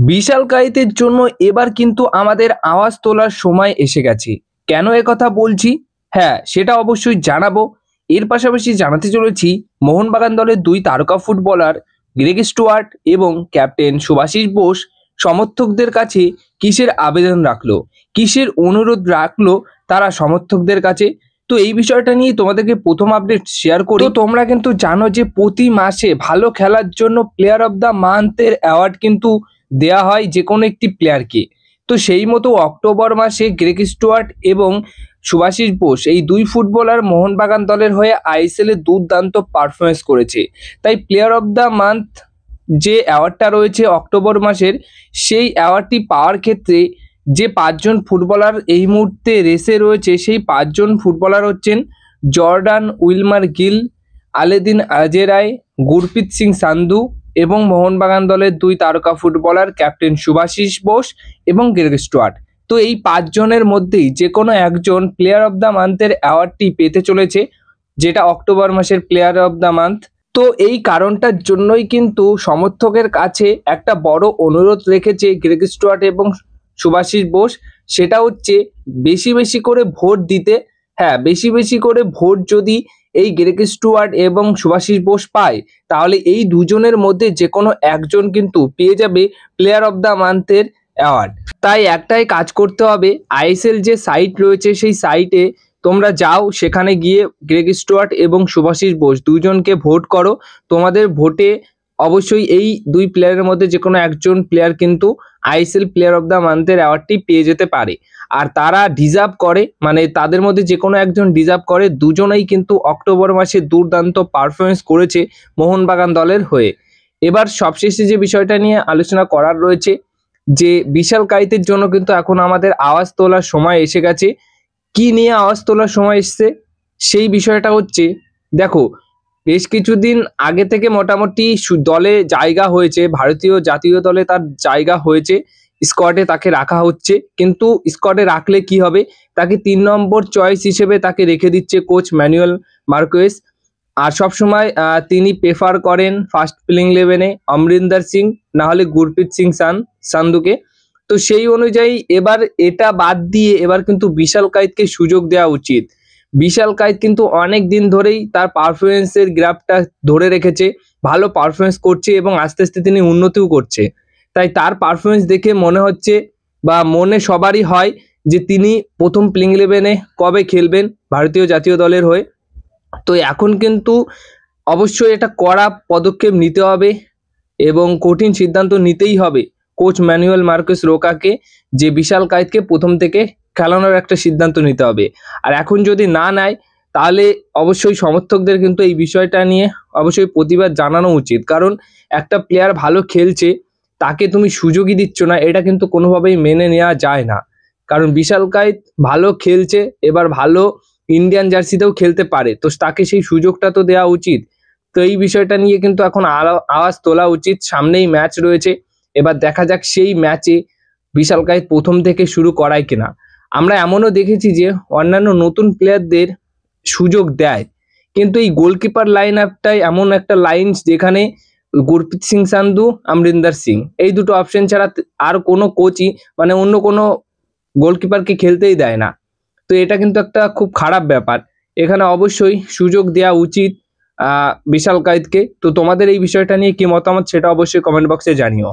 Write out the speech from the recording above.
বিশালকায়িতের জন্য এবার কিন্তু আমাদের আওয়াজ তোলার সময় এসে গেছে। কেন একথা বলছি? হ্যাঁ, সেটা অবশ্যই জানাবো। এর পাশাপাশি জানাতে চলেছি মোহনবাগান দলের দুই তারকা ফুটবলার গ্রেগ স্টুয়ার্ট এবং ক্যাপ্টেন শুভাশিস বোস সমর্থকদের কাছে কিসের আবেদন রাখলো, কিসের অনুরোধ রাখলো তারা সমর্থকদের কাছে। তো এই বিষয়টা নিয়ে তোমাদেরকে প্রথম আপডেট শেয়ার করি। তো তোমরা কিন্তু জানো যে প্রতি মাসে ভালো খেলার জন্য প্লেয়ার অফ দ্য মান্থের অ্যাওয়ার্ড কিন্তু দেয়া হয় যে কোনো একটি প্লেয়ারকে। তো সেই মতো অক্টোবর মাসে গ্রেগ স্টুয়ার্ট এবং শুভাশিস বোস এই দুই ফুটবলার মোহনবাগান দলের হয়ে আইএসএলে দুর্দান্ত পারফরমেন্স করেছে। তাই প্লেয়ার অফ দ্য মান্থ যে অ্যাওয়ার্ডটা রয়েছে অক্টোবর মাসের, সেই অ্যাওয়ার্ডটি পাওয়ার ক্ষেত্রে যে পাঁচজন ফুটবলার এই মুহূর্তে রেসে রয়েছে, সেই পাঁচজন ফুটবলার হচ্ছেন জর্ডান উইলমার গিল, আলেদিন আজেরাই, গুরপ্রীত সিং সান্ধু এবং মোহনবাগান দলের দুই তারকা ফুটবলার ক্যাপ্টেন শুভাশিস বোস এবং গ্রেগ স্টুয়ার্ট। তো এই পাঁচজনের মধ্যেই যে কোনো একজন প্লেয়ার অফ দ্য মান্থের অ্যাওয়ার্ডটি পেতে চলেছে, যেটা অক্টোবর মাসের প্লেয়ার অফ দ্য মান্থ। তো এই কারণটার জন্যই কিন্তু সমর্থকের কাছে একটা বড় অনুরোধ রেখেছে গ্রেগ স্টুয়ার্ট এবং শুভাশিস বোস। সেটা হচ্ছে বেশি বেশি করে ভোট দিতে। হ্যাঁ, বেশি বেশি করে ভোট যদি এই গ্রেগ স্টুয়ার্ট এবং শুভাশিস বোস পায়, তাহলে এই দুজনের মধ্যে যে কোনো একজন কিন্তু পেয়ে যাবে প্লেয়ার অফ দ্য মান্থের অ্যাওয়ার্ড। তাই একটাই কাজ করতে হবে, আইএসএল যে সাইট রয়েছে সেই সাইটে তোমরা যাও, সেখানে গিয়ে গ্রেগ স্টুয়ার্ট এবং শুভাশিস বোস দুজনকে ভোট করো। তোমাদের ভোটে অবশ্যই এই দুই প্লেয়ারের মধ্যে যে কোনো একজন প্লেয়ার কিন্তু আইএসএল প্লেয়ার অফ দ্য মান্থের অ্যাওয়ার্ডটি পেয়ে যেতে পারে। আর তারা ডিজার্ভ করে, মানে তাদের মধ্যে যে কোনো একজন ডিজার্ভ করে। দুজনেই কিন্তু অক্টোবর মাসে দুর্দান্ত পারফরমেন্স করেছে মোহনবাগান দলের হয়ে। এবার সবশেষে যে বিষয়টা নিয়ে আলোচনা করার রয়েছে, যে বিশালকায়িতের জন্য কিন্তু এখন আমাদের আওয়াজ তোলার সময় এসে গেছে। কি নিয়ে আওয়াজ তোলার সময় এসছে সেই বিষয়টা হচ্ছে, দেখো, বেশ কিছুদিন আগে থেকে মোটামুটি দলে জায়গা হয়েছে, ভারতীয় জাতীয় দলে তার জায়গা হয়েছে, স্কোয়াডে তাকে রাখা হচ্ছে। কিন্তু স্কোয়াডে রাখলে কি হবে, তাকে 3 নম্বর চয়েস হিসেবে তাকে রেখে দিচ্ছে কোচ ম্যানুয়েল মার্কোয়েস। আর সবসময় তিনি প্রেফার করেন ফার্স্ট প্লেইং 11-এ অমরিন্দর সিং, না হলে গুরপ্রীত সিং সান্ধুকে। তো সেই অনুযায়ী এবার এটা বাদ দিয়ে এবার কিন্তু বিশালকায়িতকে সুযোগ দেওয়া উচিত। বিশালকায়িত কিন্তু অনেক দিন ধরেই তার পারফরমেন্সের গ্রাফটা ধরে রেখেছে, ভালো পারফরমেন্স করছে এবং আস্তে আস্তে তিনি উন্নতিও করছে। তাই তার পারফরমেন্স দেখে মনে হচ্ছে, বা মনে সবারই হয়, যে তিনি প্রথম প্লেইং 11-এ কবে খেলবেন ভারতীয় জাতীয় দলের হয়ে। তো এখন কিন্তু অবশ্যই এটা কড়া পদক্ষেপ নিতে হবে এবং কঠিন সিদ্ধান্ত নিতেই হবে কোচ ম্যানুয়েল মার্কোয়েস রোকাকে, যে বিশালকায়িতকে প্রথম থেকে খেলানোর একটা সিদ্ধান্ত নিতে হবে। আর এখন যদি না নেয়, তাহলে অবশ্যই সমর্থকদের কিন্তু এই বিষয়টা নিয়ে অবশ্যই প্রতিবাদ জানানো উচিত। কারণ একটা প্লেয়ার ভালো খেলছে, তাকে তুমি সুযোগই দিচ্ছ না, এটা কিন্তু কোনোভাবেই মেনে নেওয়া যায় না। কারণ বিশালকায়িত ভালো খেলছে, এবার ভালো ইন্ডিয়ান জার্সিতেও খেলতে পারে, তো তাকে সেই সুযোগটা তো দেওয়া উচিত। তো এই বিষয়টা নিয়ে কিন্তু এখন আওয়াজ তোলা উচিত। সামনেই ম্যাচ রয়েছে, এবার দেখা যাক সেই ম্যাচে বিশালকায়িত প্রথম থেকে শুরু করায় কিনা। আমরা এমনও দেখেছি যে অন্যান্য নতুন প্লেয়ারদের সুযোগ দেয়, কিন্তু এই গোলকিপার লাইন আপটাই এমন একটা লাইন যেখানে গুরপ্রীত সিং সান্ধু, অমরিন্দর সিং, এই দুটো অপশন ছাড়া আর কোনো কোচই মানে অন্য কোনো গোলকিপারকে খেলতেই দেয় না। তো এটা কিন্তু একটা খুব খারাপ ব্যাপার। এখানে অবশ্যই সুযোগ দেওয়া উচিত বিশালকায়িতকে। তো তোমাদের এই বিষয়টা নিয়ে কি মতামত সেটা অবশ্যই কমেন্ট বক্সে জানিও।